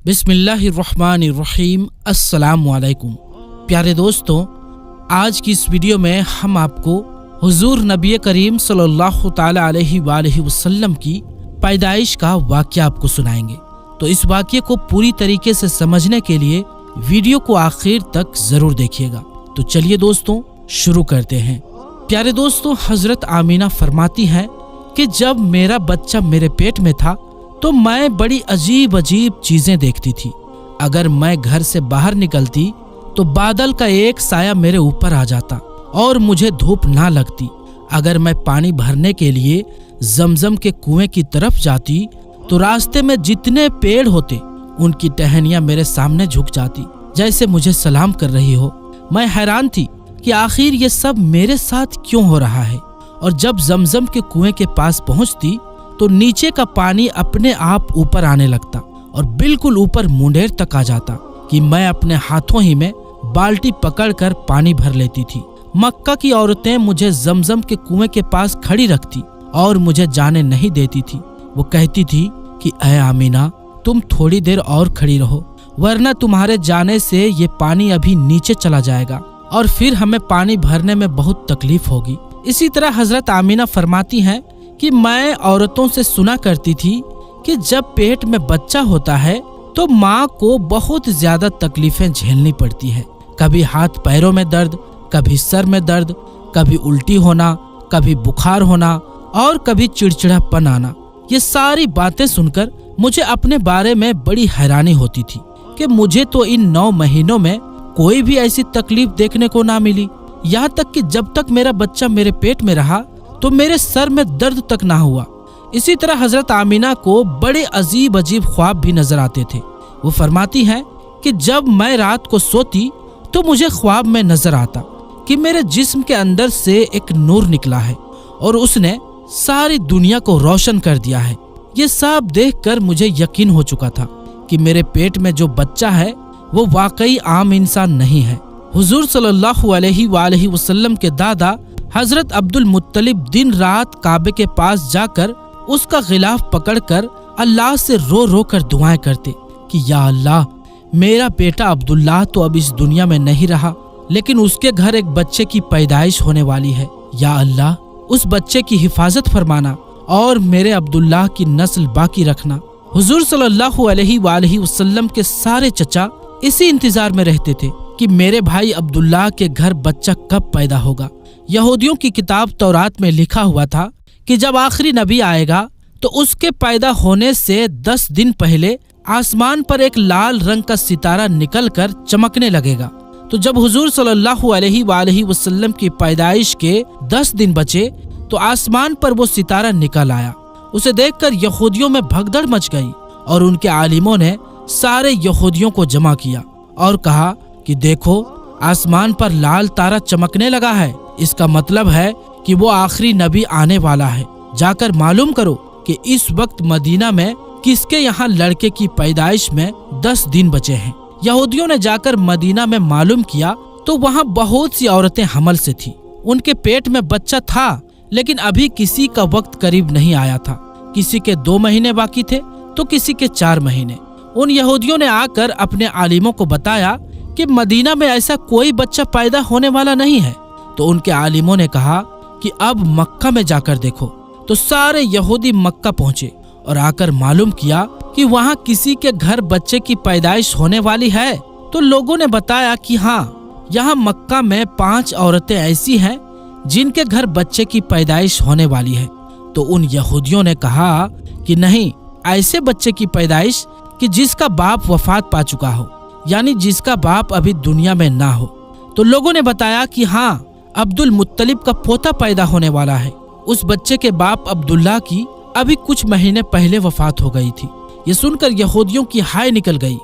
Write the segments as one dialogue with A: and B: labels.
A: बिस्मिल्लाहिर्रहमानिर्रहीम। अस्सलामु अलैकुम। प्यारे दोस्तों, आज की इस वीडियो में हम आपको हुजूर नबी करीम सल्लल्लाहु ताला अलैहि वसल्लम की पैदाइश का वाक़या आपको सुनाएंगे। तो इस वाक़ये को पूरी तरीके से समझने के लिए वीडियो को आखिर तक जरूर देखिएगा। तो चलिए दोस्तों शुरू करते हैं। प्यारे दोस्तों, हजरत आमीना फरमाती हैं कि जब मेरा बच्चा मेरे पेट में था तो मैं बड़ी अजीब अजीब चीजें देखती थी। अगर मैं घर से बाहर निकलती तो बादल का एक साया मेरे ऊपर आ जाता और मुझे धूप ना लगती। अगर मैं पानी भरने के लिए जमजम के कुएं की तरफ जाती तो रास्ते में जितने पेड़ होते उनकी टहनियां मेरे सामने झुक जाती, जैसे मुझे सलाम कर रही हो। मैं हैरान थी कि आखिर ये सब मेरे साथ क्यों हो रहा है। और जब जमजम के कुएं के पास पहुंचती तो नीचे का पानी अपने आप ऊपर आने लगता और बिल्कुल ऊपर मुंडेर तक आ जाता कि मैं अपने हाथों ही में बाल्टी पकड़कर पानी भर लेती थी। मक्का की औरतें मुझे जमजम के कुएं के पास खड़ी रखती और मुझे जाने नहीं देती थी। वो कहती थी कि ऐ आमीना, तुम थोड़ी देर और खड़ी रहो, वरना तुम्हारे जाने से ये पानी अभी नीचे चला जाएगा और फिर हमें पानी भरने में बहुत तकलीफ होगी। इसी तरह हजरत आमीना फरमाती हैं कि मैं औरतों से सुना करती थी कि जब पेट में बच्चा होता है तो माँ को बहुत ज्यादा तकलीफें झेलनी पड़ती है। कभी हाथ पैरों में दर्द, कभी सर में दर्द, कभी उल्टी होना, कभी बुखार होना और कभी चिड़चिड़ापन आना। ये सारी बातें सुनकर मुझे अपने बारे में बड़ी हैरानी होती थी कि मुझे तो इन 9 महीनों में कोई भी ऐसी तकलीफ देखने को ना मिली। यहाँ तक कि जब तक मेरा बच्चा मेरे पेट में रहा तो मेरे सर में दर्द तक ना हुआ। इसी तरह हजरत आमीना को बड़े अजीब अजीब ख्वाब भी नजर आते थे। वो फरमाती हैं कि जब मैं रात को सोती तो मुझे ख्वाब में नजर आता कि मेरे जिस्म के अंदर से एक नूर निकला है और उसने सारी दुनिया को रोशन कर दिया है। ये सब देखकर मुझे यकीन हो चुका था कि मेरे पेट में जो बच्चा है वो वाकई आम इंसान नहीं है। हुजूर सल्लल्लाहु अलैहि वसल्लम के दादा हजरत अब्दुल मुत्तलिब दिन रात काबे के पास जाकर उसका गिलाफ पकड़कर अल्लाह से रो रो कर दुआएं करते कि या अल्लाह, मेरा बेटा अब्दुल्लाह तो अब इस दुनिया में नहीं रहा, लेकिन उसके घर एक बच्चे की पैदाइश होने वाली है। या अल्लाह, उस बच्चे की हिफाजत फरमाना और मेरे अब्दुल्लाह की नस्ल बाकी रखना। हुजूर सल्लल्लाहु अलैहि वसल्लम के सारे चचा इसी इंतजार में रहते थे कि मेरे भाई अब्दुल्लाह के घर बच्चा कब पैदा होगा। यहूदियों की किताब तौरात में लिखा हुआ था कि जब आखिरी नबी आएगा तो उसके पैदा होने से 10 दिन पहले आसमान पर एक लाल रंग का सितारा निकलकर चमकने लगेगा। तो जब हुजूर सल्लल्लाहु अलैहि वसल्लम की पैदाइश के 10 दिन बचे तो आसमान पर वो सितारा निकल आया। उसे देखकर यहूदियों में भगदड़ मच गई और उनके आलिमों ने सारे यहूदियों को जमा किया और कहा कि देखो, आसमान पर लाल तारा चमकने लगा है। इसका मतलब है कि वो आखिरी नबी आने वाला है। जाकर मालूम करो कि इस वक्त मदीना में किसके यहाँ लड़के की पैदाइश में 10 दिन बचे हैं। यहूदियों ने जाकर मदीना में मालूम किया तो वहाँ बहुत सी औरतें हमल से थी। उनके पेट में बच्चा था, लेकिन अभी किसी का वक्त करीब नहीं आया था। किसी के 2 महीने बाकी थे तो किसी के 4 महीने। उन यहूदियों ने आकर अपने आलिमों को बताया कि मदीना में ऐसा कोई बच्चा पैदा होने वाला नहीं है। तो उनके आलिमों ने कहा कि अब मक्का में जाकर देखो। तो सारे यहूदी मक्का पहुंचे और आकर मालूम किया कि वहां किसी के घर बच्चे की पैदाइश होने वाली है। तो लोगों ने बताया कि हाँ, यहाँ मक्का में 5 औरतें ऐसी हैं जिनके घर बच्चे की पैदाइश होने वाली है। तो उन यहूदियों ने कहा कि नहीं, ऐसे बच्चे की पैदाइश कि जिसका बाप वफात पा चुका हो, यानी जिसका बाप अभी दुनिया में ना हो। तो लोगों ने बताया कि हाँ, अब्दुल मुत्तलिब का पोता पैदा होने वाला है। उस बच्चे के बाप अब्दुल्लाह की अभी कुछ महीने पहले वफात हो गई थी। ये सुनकर यहूदियों की हाय निकल गई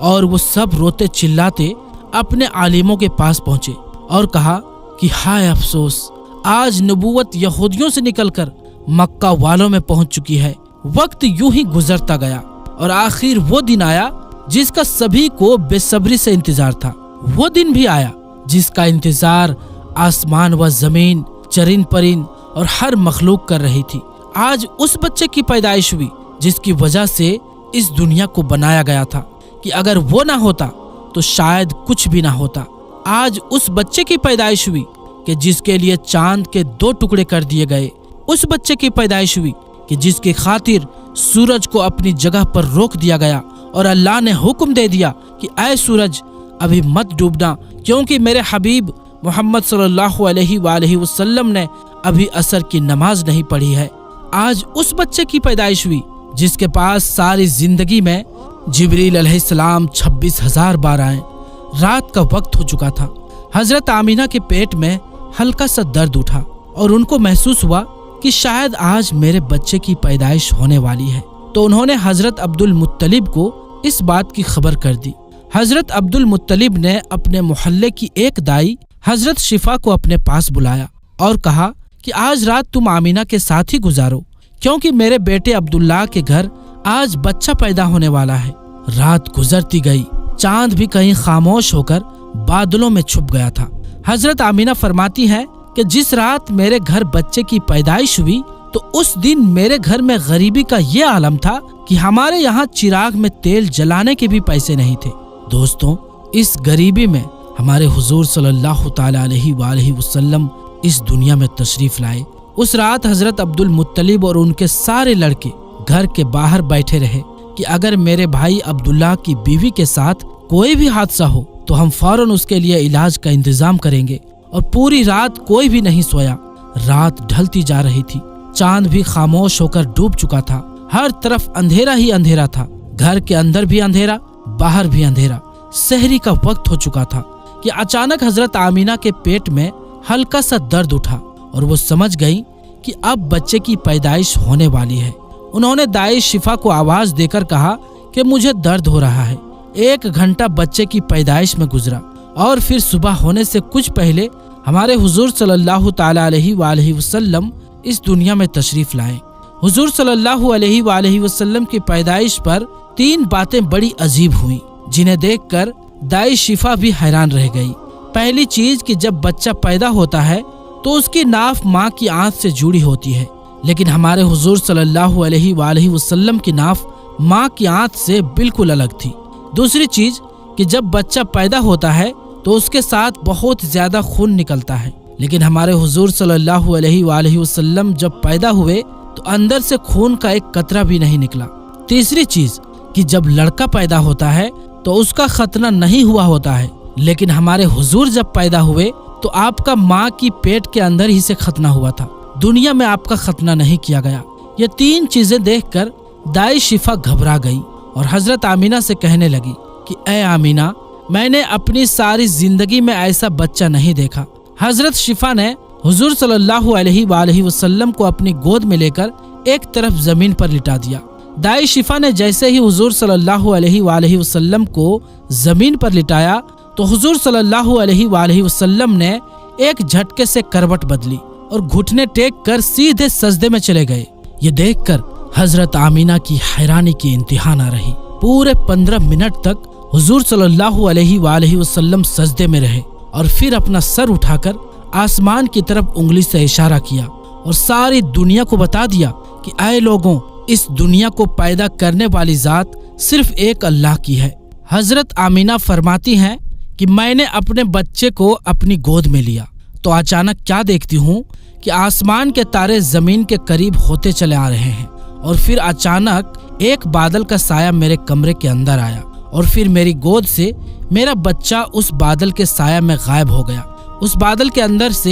A: और वो सब रोते चिल्लाते अपने आलिमों के पास पहुंचे और कहा कि हाय अफसोस, आज नबूवत यहूदियों से निकलकर मक्का वालों में पहुंच चुकी है। वक्त यूं ही गुजरता गया और आखिर वो दिन आया जिसका सभी को बेसब्री से इंतजार था। वो दिन भी आया जिसका इंतजार आसमान व जमीन, चरिन परिन और हर मखलूक कर रही थी। आज उस बच्चे की पैदाइश हुई जिसकी वजह से इस दुनिया को बनाया गया था कि अगर वो ना होता तो शायद कुछ भी ना होता। आज उस बच्चे की पैदाइश हुई कि जिसके लिए चांद के 2 टुकड़े कर दिए गए। उस बच्चे की पैदाइश हुई कि जिसकी खातिर सूरज को अपनी जगह पर रोक दिया गया और अल्लाह ने हुक्म दे दिया कि ऐ सूरज अभी मत डूबना, क्योंकि मेरे हबीब मोहम्मद सल्लल्लाहु अलैहि वसल्लम ने अभी असर की नमाज नहीं पढ़ी है। आज उस बच्चे की पैदाइश हुई जिसके पास सारी जिंदगी में जिब्रील अलैहिस्सलाम 26,000 बार आए। रात का वक्त हो चुका था। हजरत आमीना के पेट में हल्का सा दर्द उठा और उनको महसूस हुआ कि शायद आज मेरे बच्चे की पैदाइश होने वाली है। तो उन्होंने हजरत अब्दुल मुत्तलिब को इस बात की खबर कर दी। हजरत अब्दुल मुत्तलिब ने अपने मोहल्ले की एक दाई हजरत शिफा को अपने पास बुलाया और कहा कि आज रात तुम आमीना के साथ ही गुजारो, क्योंकि मेरे बेटे अब्दुल्लाह के घर आज बच्चा पैदा होने वाला है। रात गुजरती गई, चांद भी कहीं खामोश होकर बादलों में छुप गया था। हजरत आमीना फरमाती है कि जिस रात मेरे घर बच्चे की पैदाइश हुई तो उस दिन मेरे घर में गरीबी का ये आलम था कि हमारे यहाँ चिराग में तेल जलाने के भी पैसे नहीं थे। दोस्तों, इस गरीबी में हमारे हुजूर सल्लल्लाहु ताला अलैहि वसल्लम इस दुनिया में तशरीफ लाए। उस रात हजरत अब्दुल मुत्तलिब और उनके सारे लड़के घर के बाहर बैठे रहे कि अगर मेरे भाई अब्दुल्लाह की बीवी के साथ कोई भी हादसा हो तो हम फौरन उसके लिए इलाज का इंतजाम करेंगे। और पूरी रात कोई भी नहीं सोया। रात ढलती जा रही थी, चांद भी खामोश होकर डूब चुका था। हर तरफ अंधेरा ही अंधेरा था, घर के अंदर भी अंधेरा, बाहर भी अंधेरा। सहरी का वक्त हो चुका था कि अचानक हजरत आमीना के पेट में हल्का सा दर्द उठा और वो समझ गई कि अब बच्चे की पैदाइश होने वाली है। उन्होंने दाई शिफा को आवाज देकर कहा कि मुझे दर्द हो रहा है। 1 घंटा बच्चे की पैदाइश में गुजरा और फिर सुबह होने से कुछ पहले हमारे हुजूर सल्लल्लाहु ताला अलैहि वसल्लम इस दुनिया में तशरीफ लाए। हुजूर सल्लल्लाहु अलैहि वसल्लम की पैदाइश पर 3 बातें बड़ी अजीब हुई, जिन्हें देखकर दाई शिफा भी हैरान रह गई। पहली चीज कि जब बच्चा पैदा होता है तो उसकी नाफ माँ की आंत से जुड़ी होती है, लेकिन हमारे हुजूर सल्लल्लाहु अलैहि वसल्लम की नाफ माँ की आंत से बिल्कुल अलग थी। दूसरी चीज कि जब बच्चा पैदा होता है तो उसके साथ बहुत ज्यादा खून निकलता है, लेकिन हमारे हुजूर सल्लल्लाहु अलैहि वसल्लम जब पैदा हुए तो अंदर से खून का एक कतरा भी नहीं निकला। तीसरी चीज कि जब लड़का पैदा होता है तो उसका खतना नहीं हुआ होता है, लेकिन हमारे हुजूर जब पैदा हुए तो आपका माँ की पेट के अंदर ही से खतना हुआ था, दुनिया में आपका खतना नहीं किया गया। ये 3 चीजें देखकर दाई शिफा घबरा गई और हजरत आमीना से कहने लगी कि ए आमीना, मैंने अपनी सारी जिंदगी में ऐसा बच्चा नहीं देखा। हजरत शिफा ने हुजूर सल्लल्लाहु अलैहि वसल्लम को अपनी गोद में लेकर एक तरफ जमीन पर लिटा दिया। दाई शिफा ने जैसे ही हुजूर सल्लल्लाहु अलैहि वसल्लम को जमीन पर लिटाया तो हुजूर सल्लल्लाहु अलैहि वसल्लम ने एक झटके से करवट बदली और घुटने टेक कर सीधे सजदे में चले गए। ये देखकर हजरत आमीना की हैरानी की इंतहा न रही। पूरे 15 मिनट तक हुजूर सल्लल्लाहु अलैहि वसल्लम सजदे में रहे और फिर अपना सर उठाकर आसमान की तरफ उंगली से इशारा किया और सारी दुनिया को बता दिया कि ऐ लोगों, इस दुनिया को पैदा करने वाली जात सिर्फ एक अल्लाह की है। हजरत आमीना फरमाती हैं कि मैंने अपने बच्चे को अपनी गोद में लिया तो अचानक क्या देखती हूँ कि आसमान के तारे जमीन के करीब होते चले आ रहे हैं और फिर अचानक एक बादल का साया मेरे कमरे के अंदर आया और फिर मेरी गोद से मेरा बच्चा उस बादल के साया में गायब हो गया। उस बादल के अंदर से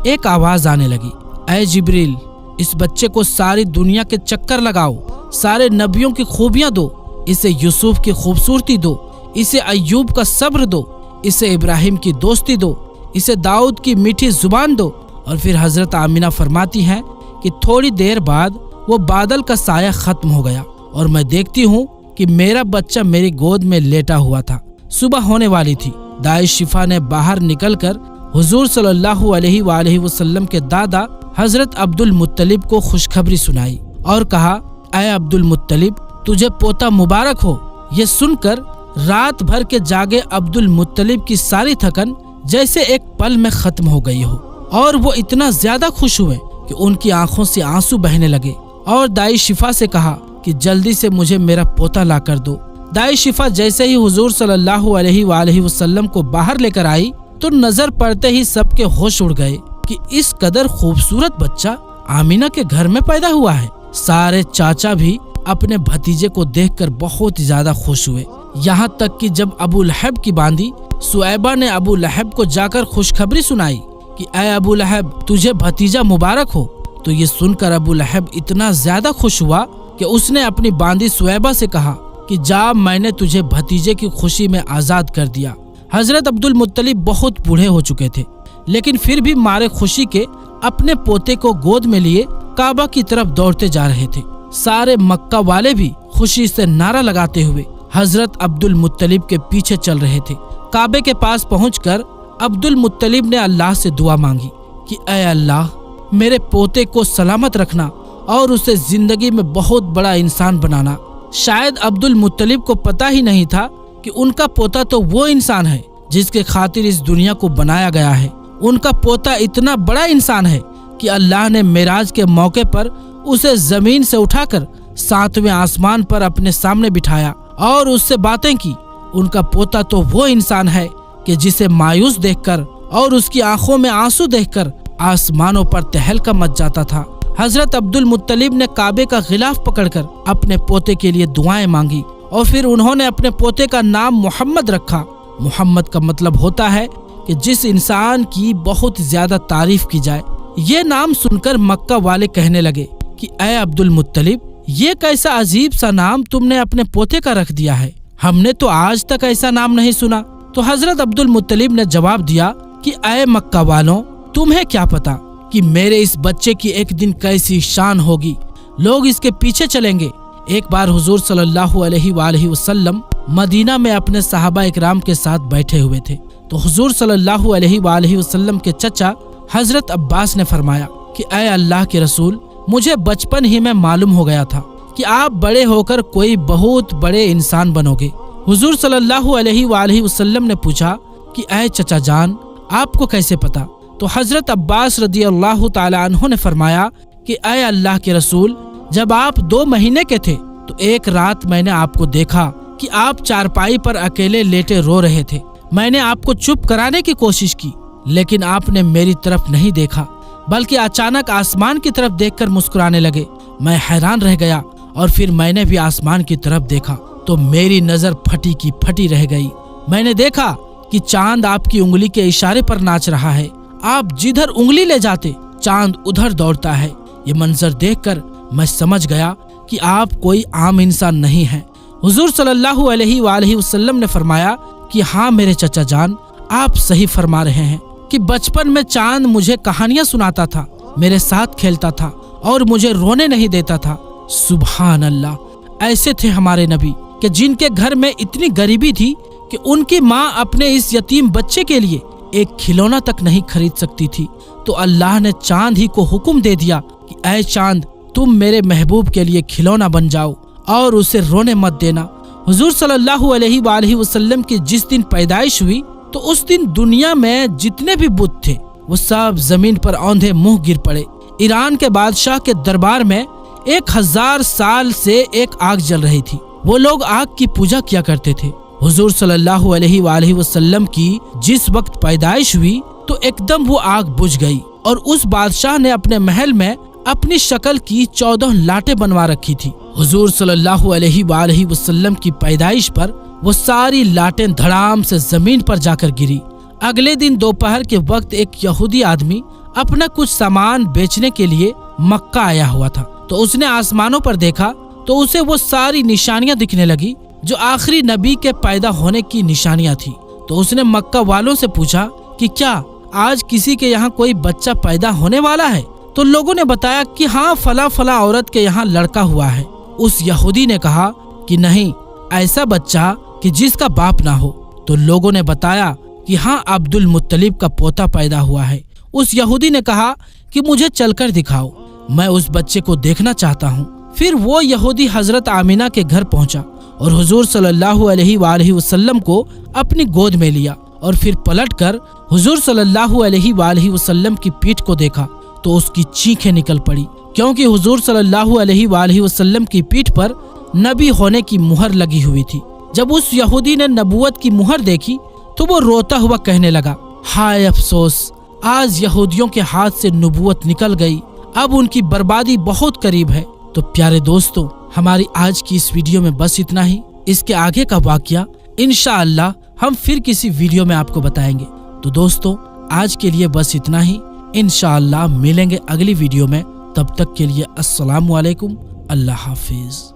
A: एक आवाज आने लगी, ऐ जिब्रील, इस बच्चे को सारी दुनिया के चक्कर लगाओ, सारे नबियों की खूबियां दो, इसे यूसुफ की खूबसूरती दो, इसे अय्यूब का सब्र दो, इसे इब्राहिम की दोस्ती दो, इसे दाऊद की मीठी जुबान दो। और फिर हजरत आमीना फरमाती हैं कि थोड़ी देर बाद वो बादल का साया खत्म हो गया और मैं देखती हूँ कि मेरा बच्चा मेरी गोद में लेटा हुआ था। सुबह होने वाली थी। दाई शिफा ने बाहर निकलकर हुजूर सल्लल्लाहु अलैहि वसल्लम के दादा हजरत अब्दुल मुत्तलिब को खुशखबरी सुनाई और कहा, ऐ अब्दुल मुत्तलिब, तुझे पोता मुबारक हो। ये सुनकर रात भर के जागे अब्दुल मुत्तलिब की सारी थकन जैसे एक पल में खत्म हो गई हो और वो इतना ज्यादा खुश हुए कि उनकी आंखों से आंसू बहने लगे और दाई शिफा से कहा कि जल्दी से मुझे मेरा पोता ला कर दो। दाई शिफा जैसे ही हुजूर सल्लल्लाहु अलैहि वसल्लम को बाहर लेकर आई तो नजर पड़ते ही सबके होश उड़ गए कि इस कदर खूबसूरत बच्चा आमीना के घर में पैदा हुआ है। सारे चाचा भी अपने भतीजे को देखकर बहुत ज्यादा खुश हुए। यहाँ तक कि जब अबू लहब की बांदी सुएबा ने अबू लहब को जाकर खुशखबरी सुनाई कि ऐ अबू लहब, तुझे भतीजा मुबारक हो, तो ये सुनकर अबू लहब इतना ज्यादा खुश हुआ कि उसने अपनी बांदी सुएबा से कहा कि जा, मैंने तुझे भतीजे की खुशी में आजाद कर दिया। हजरत अब्दुल मुत्तलिब बहुत बूढ़े हो चुके थे, लेकिन फिर भी मारे खुशी के अपने पोते को गोद में लिए काबा की तरफ दौड़ते जा रहे थे। सारे मक्का वाले भी खुशी से नारा लगाते हुए हजरत अब्दुल मुत्तलिब के पीछे चल रहे थे। काबे के पास पहुंचकर अब्दुल मुत्तलिब ने अल्लाह से दुआ मांगी कि ऐ अल्लाह, मेरे पोते को सलामत रखना और उसे जिंदगी में बहुत बड़ा इंसान बनाना। शायद अब्दुल मुत्तलिब को पता ही नहीं था कि उनका पोता तो वो इंसान है जिसके खातिर इस दुनिया को बनाया गया है। उनका पोता इतना बड़ा इंसान है कि अल्लाह ने मेराज के मौके पर उसे जमीन से उठाकर 7वें आसमान पर अपने सामने बिठाया और उससे बातें की। उनका पोता तो वो इंसान है कि जिसे मायूस देखकर और उसकी आंखों में आंसू देखकर आसमानों पर तहलका मच जाता था। हजरत अब्दुल मुत्तलिब ने काबे का गिलाफ पकड़कर अपने पोते के लिए दुआएं मांगी और फिर उन्होंने अपने पोते का नाम मोहम्मद रखा। मोहम्मद का मतलब होता है कि जिस इंसान की बहुत ज्यादा तारीफ की जाए। ये नाम सुनकर मक्का वाले कहने लगे कि ऐ अब्दुल मुत्तलिब, ये कैसा अजीब सा नाम तुमने अपने पोते का रख दिया है, हमने तो आज तक ऐसा नाम नहीं सुना। तो हजरत अब्दुल मुत्तलिब ने जवाब दिया कि ऐ मक्का वालों, तुम्हें क्या पता कि मेरे इस बच्चे की एक दिन कैसी शान होगी, लोग इसके पीछे चलेंगे। एक बार हुजूर सल्लल्लाहु अलैहि वसल्लम मदीना में अपने सहाबा इकराम के साथ बैठे हुए थे तो हुजूर सल्लल्लाहु अलैहि वसल्लम के चचा हजरत अब्बास ने फरमाया कि ऐ अल्लाह के रसूल, मुझे बचपन ही में मालूम हो गया था कि आप बड़े होकर कोई बहुत बड़े इंसान बनोगे। हुजूर सल्लल्लाहु अलैहि वसल्लम ने पूछा कि ऐ चचा जान, आपको कैसे पता? तो हजरत अब्बास रदियल्लाहु ताला अन्हु ने फरमाया कि ऐ अल्लाह के रसूल, जब आप 2 महीने के थे तो एक रात मैंने आपको देखा कि आप चारपाई पर अकेले लेटे रो रहे थे। मैंने आपको चुप कराने की कोशिश की, लेकिन आपने मेरी तरफ नहीं देखा, बल्कि अचानक आसमान की तरफ देखकर मुस्कुराने लगे। मैं हैरान रह गया और फिर मैंने भी आसमान की तरफ देखा तो मेरी नजर फटी की फटी रह गई। मैंने देखा कि चांद आपकी उंगली के इशारे पर नाच रहा है। आप जिधर उंगली ले जाते चांद उधर दौड़ता है। ये मंजर देखकर मैं समझ गया कि आप कोई आम इंसान नहीं हैं। हुजूर सल्लल्लाहु अलैहि वसल्लम ने फरमाया कि हाँ मेरे चचा जान, आप सही फरमा रहे हैं कि बचपन में चांद मुझे कहानियां सुनाता था, मेरे साथ खेलता था और मुझे रोने नहीं देता था। सुभान अल्लाह, ऐसे थे हमारे नबी कि जिनके घर में इतनी गरीबी थी कि उनकी माँ अपने इस यतीम बच्चे के लिए एक खिलौना तक नहीं खरीद सकती थी। तो अल्लाह ने चांद ही को हुक्म दे दिया कि ऐ चांद, तुम मेरे महबूब के लिए खिलौना बन जाओ और उसे रोने मत देना। हुजूर सल्लल्लाहु अलैहि वसल्लम की जिस दिन पैदाइश हुई तो उस दिन दुनिया में जितने भी बुत थे वो सब जमीन पर औंधे मुंह गिर पड़े। ईरान के बादशाह के दरबार में 1000 साल से एक आग जल रही थी। वो लोग आग की पूजा किया करते थे। हुजूर सल्लल्लाहु अलैहि वसल्लम की जिस वक्त पैदाइश हुई तो एकदम वो आग बुझ गई और उस बादशाह ने अपने महल में अपनी शक्ल की 14 लाटें बनवा रखी थी। हुजूर सल्लल्लाहु अलैहि वसल्लम की पैदाइश पर वो सारी लाटें धड़ाम से जमीन पर जाकर गिरी। अगले दिन दोपहर के वक्त एक यहूदी आदमी अपना कुछ सामान बेचने के लिए मक्का आया हुआ था तो उसने आसमानों पर देखा तो उसे वो सारी निशानियां दिखने लगी जो आखिरी नबी के पैदा होने की निशानियां थी। तो उसने मक्का वालों से पूछा कि क्या आज किसी के यहाँ कोई बच्चा पैदा होने वाला है? तो लोगों ने बताया कि हाँ, फला फला औरत के यहाँ लड़का हुआ है। उस यहूदी ने कहा कि नहीं, ऐसा बच्चा कि जिसका बाप ना हो। तो लोगों ने बताया कि हाँ, अब्दुल मुत्तलिब का पोता पैदा हुआ है। उस यहूदी ने कहा कि मुझे चलकर दिखाओ, मैं उस बच्चे को देखना चाहता हूँ। फिर वो यहूदी हजरत आमीना के घर पहुंचा और हुजूर सल्लल्लाहु अलैहि वसल्लम को अपनी गोद में लिया और फिर पलटकर हुजूर सल्लल्लाहु अलैहि वसल्लम की पीठ को देखा तो उसकी चीखें निकल पड़ी, क्योंकि हुजूर सल्लल्लाहु अलैहि वसल्लम की पीठ पर नबी होने की मुहर लगी हुई थी। جب اس یہودی نے نبوت کی مہر دیکھی تو وہ روتا ہوا کہنے لگا، ہائے افسوس، آج یہودیوں کے ہاتھ سے نبوت نکل گئی، اب ان کی بربادی بہت قریب ہے۔ تو پیارے دوستو، ہماری آج کی اس ویڈیو میں بس اتنا ہی۔ اس کے آگے کا واقعہ انشاءاللہ ہم پھر کسی ویڈیو میں آپ کو بتائیں گے۔ تو دوستو، آج کے لیے بس اتنا ہی، انشاءاللہ ملیں گے اگلی ویڈیو میں۔ تب تک کے لیے السلام علیکم، اللہ حافظ۔